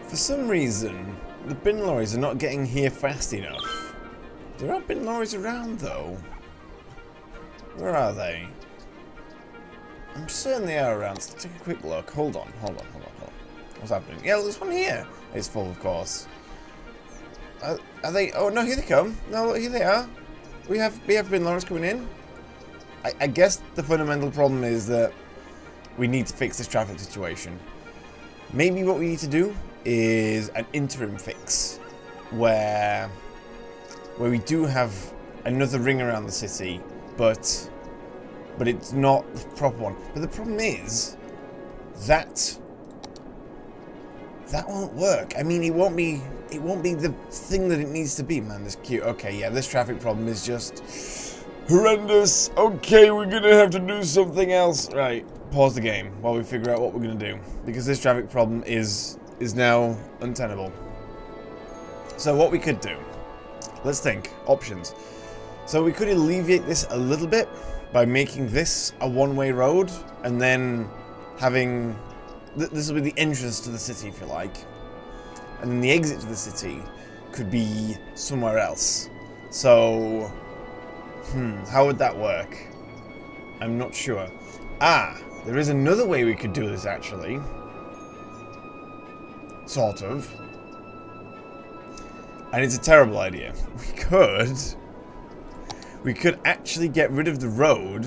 For some reason, the bin lorries are not getting here fast enough. There are bin lorries around, though. Where are they? I'm certain they are around. Let's take a quick look. Hold on. What's happening? Yeah, there's one here. It's full, of course. Are they? Oh no, here they come. No, here they are. We have bin lorries coming in. I guess the fundamental problem is that we need to fix this traffic situation. Maybe what we need to do is an interim fix where we do have another ring around the city, but it's not the proper one. But the problem is that won't work. I mean, it won't be the thing that it needs to be. Man, this cute. Okay, yeah, this traffic problem is just horrendous. Okay, we're gonna have to do something else. Right, pause the game while we figure out what we're gonna do, because this traffic problem is now untenable. So what we could do, let's think options. So we could alleviate this a little bit by making this a one-way road, and then having this will be the entrance to the city, if you like, and then the exit to the city could be somewhere else. So how would that work? I'm not sure. There is another way we could do this, actually. Sort of. And it's a terrible idea. We could actually get rid of the road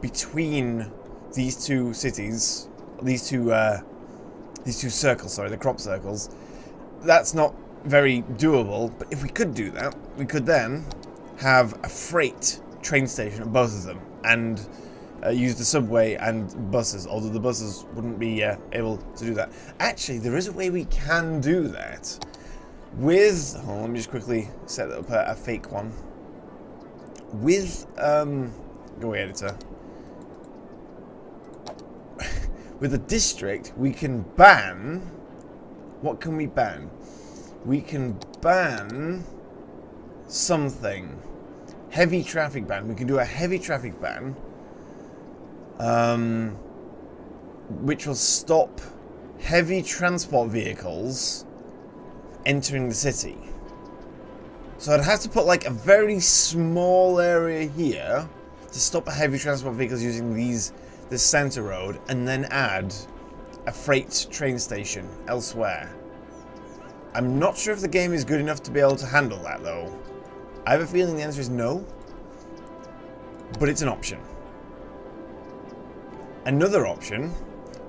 between these two cities, these two circles, sorry, the crop circles. That's not very doable, but if we could do that, we could then have a freight train station at both of them, and use the subway and buses, although the buses wouldn't be able to do that. Actually, there is a way we can do that with, let me just quickly set up a fake one. With, go away, editor. With a district, we can ban, what can we ban? We can ban something. Heavy traffic ban. We can do a heavy traffic ban, which will stop heavy transport vehicles entering the city. So I'd have to put like a very small area here to stop heavy transport vehicles using this center road, and then add a freight train station elsewhere. I'm not sure if the game is good enough to be able to handle that, though. I have a feeling the answer is no, but it's an option. Another option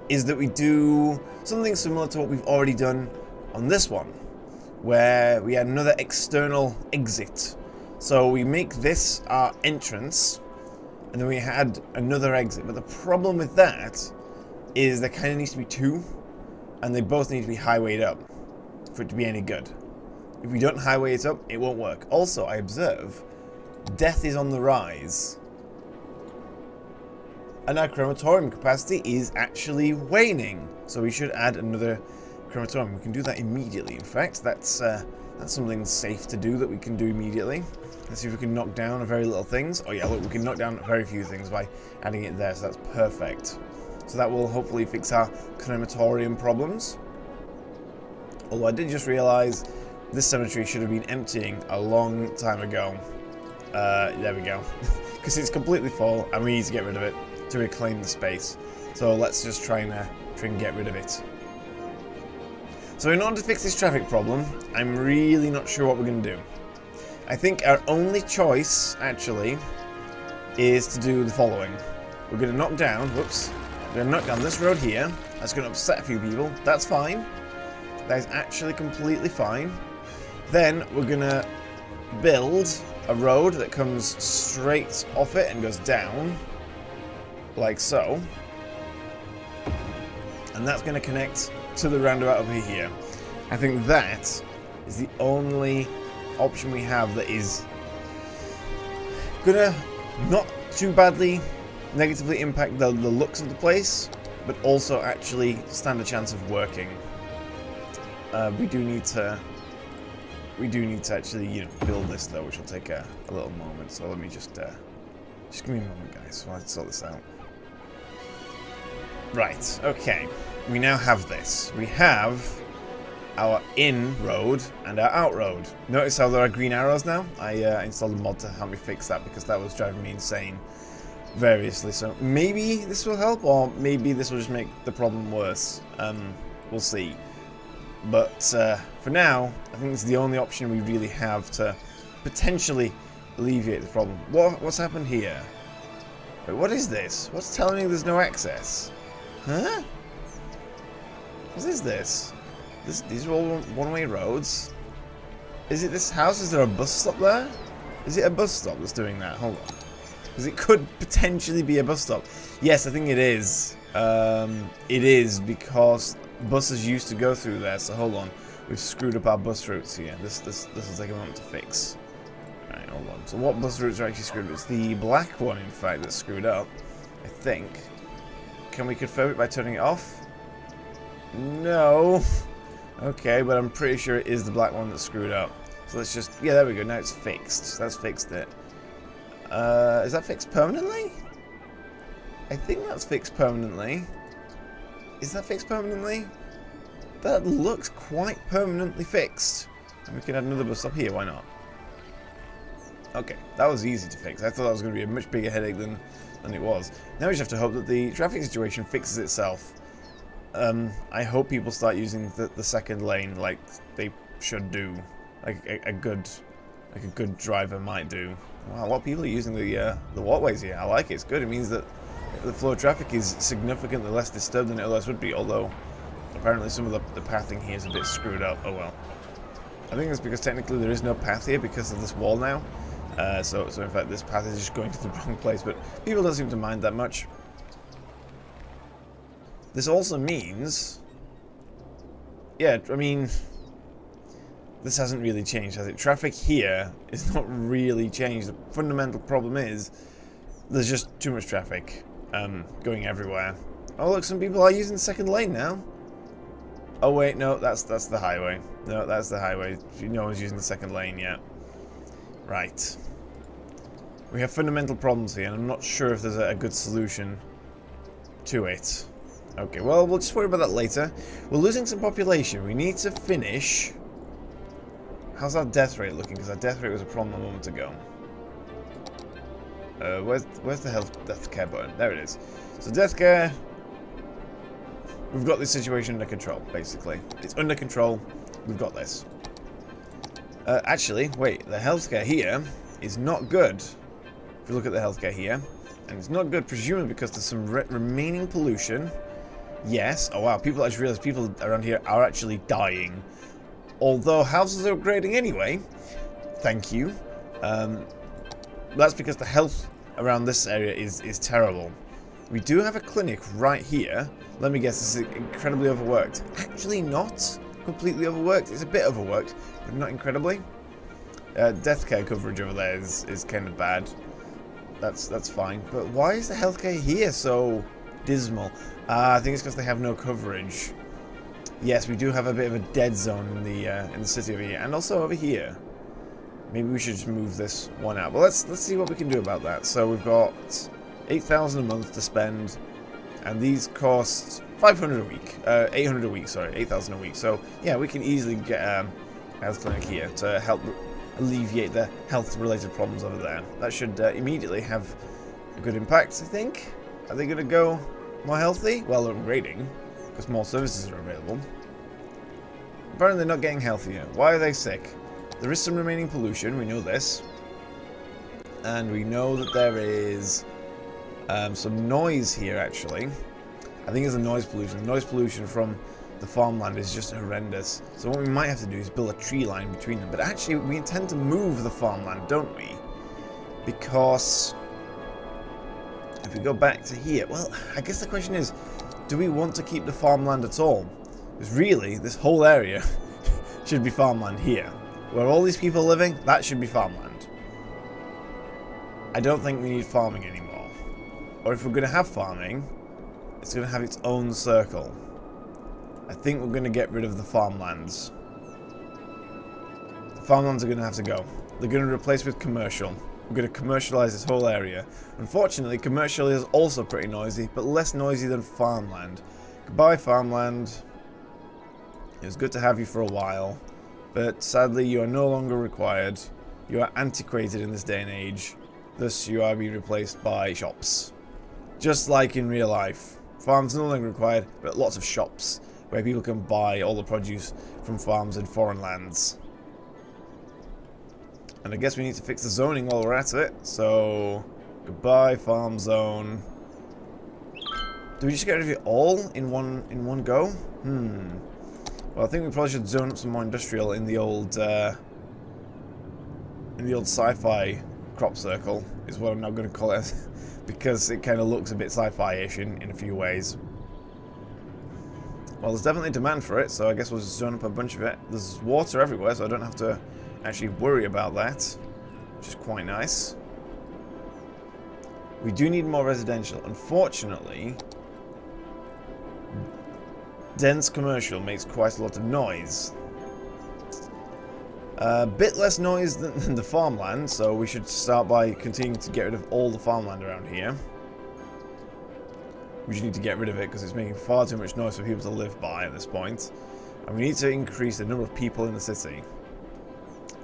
is that we do something similar to what we've already done on this one, where we add another external exit. So we make this our entrance, and then we had another exit. But the problem with that is there kind of needs to be two, and they both need to be highwayed up for it to be any good. If we don't highway it up, it won't work. Also, I observe death is on the rise, and our crematorium capacity is actually waning. So we should add another crematorium. We can do that immediately. In fact, that's something safe to do that we can do immediately. Let's see if we can knock down very little things. Oh yeah, look, we can knock down very few things by adding it there, so that's perfect. So that will hopefully fix our crematorium problems. Although I did just realise this cemetery should have been emptying a long time ago. There we go. Because it's completely full and we need to get rid of it to reclaim the space. So let's just try and get rid of it. So in order to fix this traffic problem, I'm really not sure what we're going to do. I think our only choice, actually, is to do the following. We're going to knock down, whoops, we're going to knock down this road here. That's going to upset a few people. That's fine. That is actually completely fine. Then we're going to build a road that comes straight off it and goes down, like so. And that's going to connect to the roundabout over here. I think that is the only option we have that is gonna not too badly negatively impact the looks of the place, but also actually stand a chance of working. We do need to actually, you know, build this though, which will take a little moment. So let me just give me a moment, guys, while I sort this out. Right. Okay. We now have this. We have our in road and our out road. Notice how there are green arrows now? I installed a mod to help me fix that because that was driving me insane variously. So maybe this will help, or maybe this will just make the problem worse. We'll see. But for now, I think it's the only option we really have to potentially alleviate the problem. What's happened here? Wait, what is this? What's telling me there's no access? Huh? What is this? These are all one-way roads. Is it this house? Is there a bus stop there? Is it a bus stop that's doing that? Hold on. Because it could potentially be a bus stop. Yes, I think it is. It is because buses used to go through there. So hold on. We've screwed up our bus routes here. This will take a moment to fix. Alright, hold on. So what bus routes are actually screwed up? It's the black one, in fact, that's screwed up. I think. Can we confirm it by turning it off? No. Okay, but I'm pretty sure it is the black one that's screwed up. So let's just... Yeah, there we go. Now it's fixed. That's fixed it. Is that fixed permanently? I think that's fixed permanently. Is that fixed permanently? That looks quite permanently fixed. And we can add another bus stop here. Why not? Okay, that was easy to fix. I thought that was going to be a much bigger headache than it was. Now we just have to hope that the traffic situation fixes itself. I hope people start using the second lane like they should do, like a good driver might do. Wow, a lot of people are using the walkways here. I like it. It's good. It means that the flow of traffic is significantly less disturbed than it otherwise would be. Although apparently some of the pathing here is a bit screwed up. Oh well. I think it's because technically there is no path here because of this wall now. So in fact this path is just going to the wrong place. But people don't seem to mind that much. This also means, yeah, I mean, this hasn't really changed, has it? Traffic here is not really changed. The fundamental problem is there's just too much traffic going everywhere. Oh, look, some people are using the second lane now. Oh, wait, no, that's the highway. No, that's the highway. No one's using the second lane yet. Right. We have fundamental problems here, and I'm not sure if there's a good solution to it. Okay, well, we'll just worry about that later. We're losing some population. We need to finish. How's our death rate looking? Because our death rate was a problem a moment ago. Where's the death care button? There it is. So death care. We've got this situation under control, basically. It's under control. We've got this. Actually, wait. The healthcare here is not good. If you look at the healthcare here. And it's not good, presumably because there's some remaining pollution. Yes. Oh, wow. People actually realize people around here are actually dying. Although houses are upgrading anyway. Thank you. That's because the health around this area is terrible. We do have a clinic right here. Let me guess, this is incredibly overworked. Actually not completely overworked. It's a bit overworked, but not incredibly. Death care coverage over there is kind of bad. That's fine. But why is the healthcare here so dismal? I think it's because they have no coverage. Yes, we do have a bit of a dead zone in the city over here, and also over here. Maybe we should just move this one out. Well, let's see what we can do about that. So we've got 8,000 a month to spend, and these cost 500 a week. 800 a week. Sorry, 8,000 a week. So yeah, we can easily get a health clinic here to help alleviate the health-related problems over there. That should immediately have a good impact, I think. Are they going to go more healthy? Well, they're upgrading, because more services are available. Apparently they're not getting healthier. Why are they sick? There is some remaining pollution, we know this. And we know that there is some noise here, actually. I think it's the noise pollution. The noise pollution from the farmland is just horrendous. So what we might have to do is build a tree line between them. But actually, we intend to move the farmland, don't we? Because if we go back to here, well, I guess the question is, do we want to keep the farmland at all? Because really, this whole area should be farmland here. Where all these people are living, that should be farmland. I don't think we need farming anymore. Or if we're going to have farming, it's going to have its own circle. I think we're going to get rid of the farmlands. The farmlands are going to have to go. They're going to replace with commercial. We're going to commercialize this whole area. Unfortunately, commercial is also pretty noisy, but less noisy than farmland. Goodbye, farmland. It was good to have you for a while, but sadly you are no longer required. You are antiquated in this day and age, thus you are being replaced by shops. Just like in real life. Farms no longer required, but lots of shops where people can buy all the produce from farms in foreign lands. And I guess we need to fix the zoning while we're at it, so goodbye farm zone. Do we just get rid of it all in one go? Well, I think we probably should zone up some more industrial in the old sci-fi crop circle, is what I'm now going to call it, because it kind of looks a bit sci-fi-ish in a few ways. Well, there's definitely demand for it, so I guess we'll just zone up a bunch of it. There's water everywhere, so I don't have to actually worry about that, which is quite nice. We do need more residential. Unfortunately, dense commercial makes quite a lot of noise. A bit less noise than the farmland, so we should start by continuing to get rid of all the farmland around here. We just need to get rid of it because it's making far too much noise for people to live by at this point. And we need to increase the number of people in the city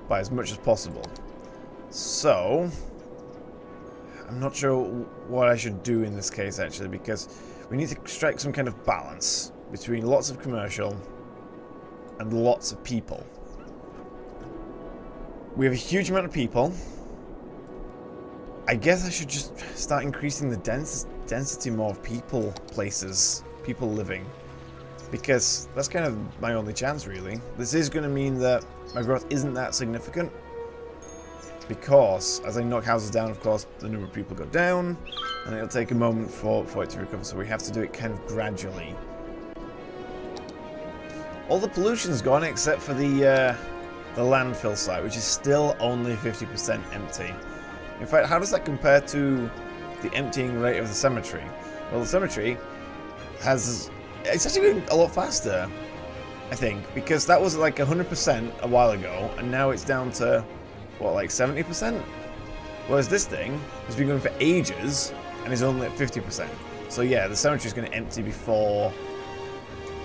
by as much as possible. So, I'm not sure what I should do in this case actually, because we need to strike some kind of balance between lots of commercial and lots of people. We have a huge amount of people. I guess I should just start increasing the density more of people, places, people living. Because that's kind of my only chance, really. This is going to mean that my growth isn't that significant. Because as I knock houses down, of course, the number of people go down. And it'll take a moment for it to recover. So we have to do it kind of gradually. All the pollution's gone except for the landfill site, which is still only 50% empty. In fact, how does that compare to the emptying rate of the cemetery? Well, the cemetery it's actually going a lot faster, I think, because that was like 100% a while ago, and now it's down to, what, like 70%? Whereas this thing has been going for ages, and is only at 50%. So yeah, the cemetery is going to empty before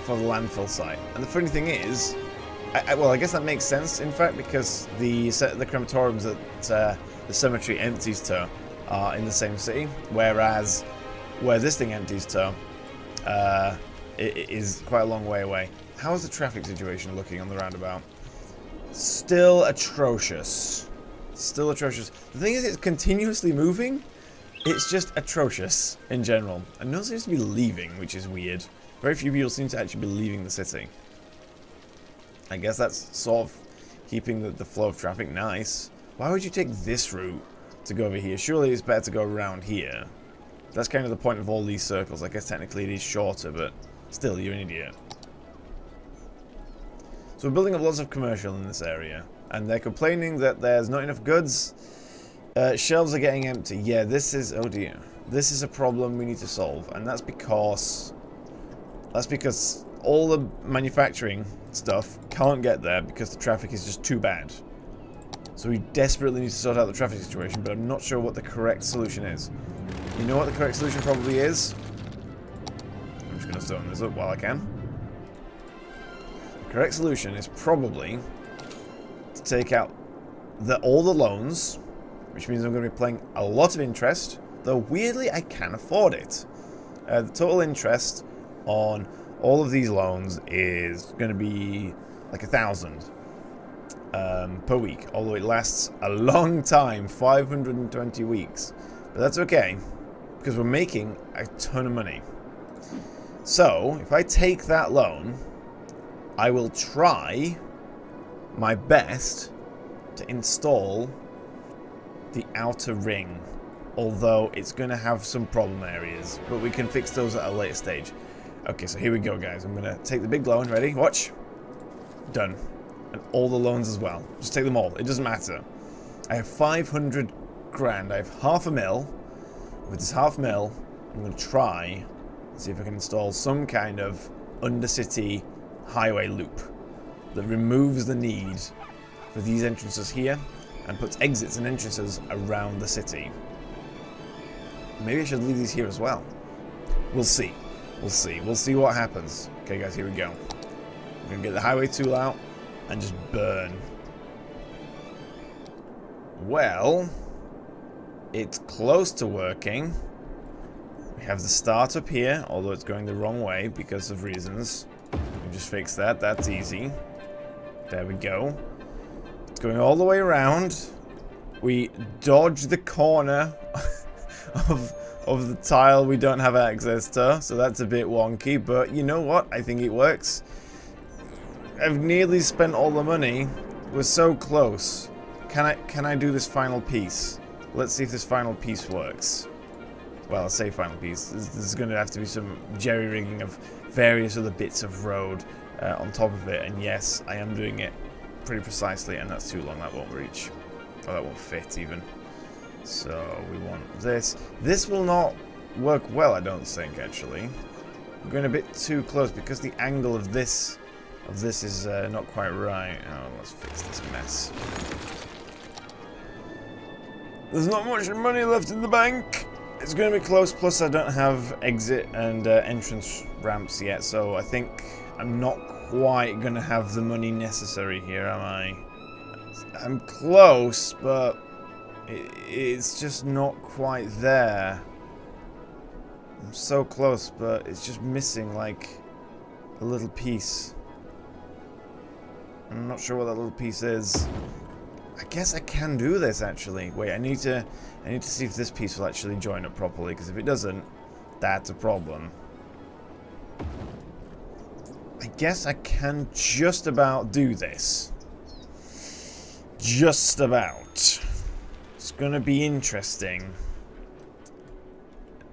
the landfill site. And the funny thing is, well, I guess that makes sense, in fact, because the crematoriums that the cemetery empties to are in the same city, whereas where this thing empties to it is quite a long way away. How is the traffic situation looking on the roundabout? Still atrocious. Still atrocious. The thing is, it's continuously moving. It's just atrocious in general. And no one seems to be leaving, which is weird. Very few people seem to actually be leaving the city. I guess that's sort of keeping the flow of traffic nice. Why would you take this route to go over here? Surely it's better to go around here. That's kind of the point of all these circles. I guess technically it is shorter, but still, you're an idiot. So we're building up lots of commercial in this area, and they're complaining that there's not enough goods. Shelves are getting empty. Yeah, this is, oh dear. This is a problem we need to solve, and that's because all the manufacturing stuff can't get there because the traffic is just too bad. So we desperately need to sort out the traffic situation, but I'm not sure what the correct solution is. You know what the correct solution probably is? I'm just going to zone this up while I can. The correct solution is probably to take out all the loans, which means I'm going to be paying a lot of interest, though weirdly I can afford it. The total interest on all of these loans is going to be like 1,000 per week, although it lasts a long time, 520 weeks. But that's okay, because we're making a ton of money. So, if I take that loan, I will try my best to install the outer ring, although it's going to have some problem areas, but we can fix those at a later stage. Okay, so here we go, guys. I'm going to take the big loan. Ready? Watch. Done. And all the loans as well. Just take them all. It doesn't matter. I have 500 grand. I have $500,000. With this $500,000, I'm going to try and see if I can install some kind of undercity highway loop that removes the need for these entrances here and puts exits and entrances around the city. Maybe I should leave these here as well. We'll see. We'll see. We'll see what happens. Okay, guys, here we go. We're going to get the highway tool out and just burn. Well, it's close to working. We have the start up here, although it's going the wrong way because of reasons. We just fix that. That's easy. There we go. It's going all the way around. We dodge the corner of the tile we don't have access to, so that's a bit wonky, but you know what? I think it works. I've nearly spent all the money. We're so close. Can I do this final piece? Let's see if this final piece works. Well, I'll say final piece. There's going to have to be some jerry-rigging of various other bits of road on top of it, and yes, I am doing it pretty precisely, and that's too long. That won't reach. Oh, that won't fit even. So we want this. This will not work well, I don't think, actually. We're going a bit too close because the angle of this is not quite right. Oh, let's fix this mess. There's not much money left in the bank. It's going to be close, plus I don't have exit and entrance ramps yet, so I think I'm not quite going to have the money necessary here, am I? I'm close, but it's just not quite there. I'm so close, but it's just missing, like, a little piece. I'm not sure what that little piece is. I guess I can do this, actually. Wait, I need to see if this piece will actually join up properly, because if it doesn't, that's a problem. I guess I can just about do this. Just about. It's going to be interesting.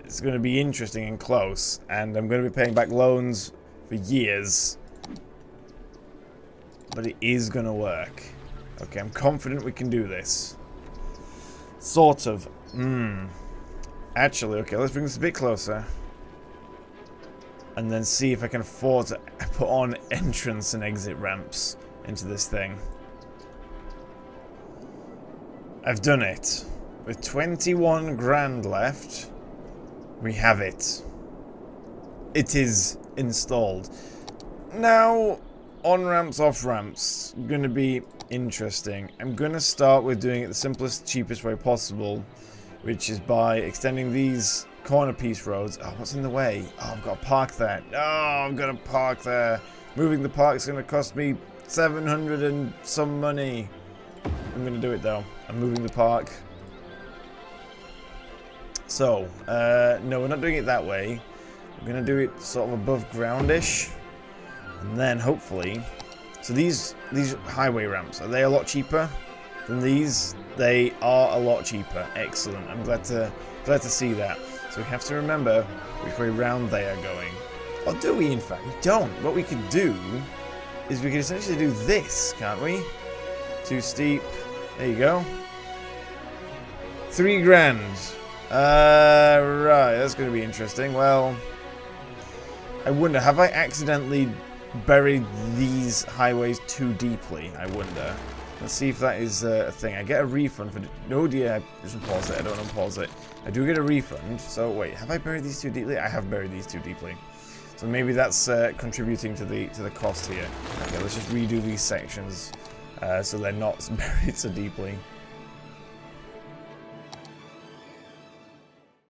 It's going to be interesting and close, and I'm going to be paying back loans for years. But it is going to work. Okay, I'm confident we can do this. Sort of. Actually, okay, let's bring this a bit closer. And then see if I can afford to put on entrance and exit ramps into this thing. I've done it. With 21 grand left, we have it. It is installed. Now, on-ramps, off-ramps, gonna be interesting. I'm gonna start with doing it the simplest, cheapest way possible, which is by extending these corner piece roads. Oh, what's in the way? Oh, I've got to park there. Oh, I've got to park there. Moving the park is gonna cost me 700 and some money. I'm gonna do it though. I'm moving the park. So, no, we're not doing it that way. We're gonna do it sort of above groundish, and then hopefully. So these highway ramps, are they a lot cheaper than these? They are a lot cheaper. Excellent. I'm glad to see that. So we have to remember which way round they are going. Or do we? In fact, we don't. What we could do is we could essentially do this, can't we? Too steep. There you go. 3 grand. Right, that's going to be interesting. Well, I wonder, have I accidentally buried these highways too deeply? I wonder. Let's see if that is a thing. I get a refund for... No, dear. Just unpause it. I don't unpause it. I do get a refund. So, wait. Have I buried these too deeply? I have buried these too deeply. So maybe that's contributing to the cost here. Okay, let's just redo these sections so they're not buried so deeply.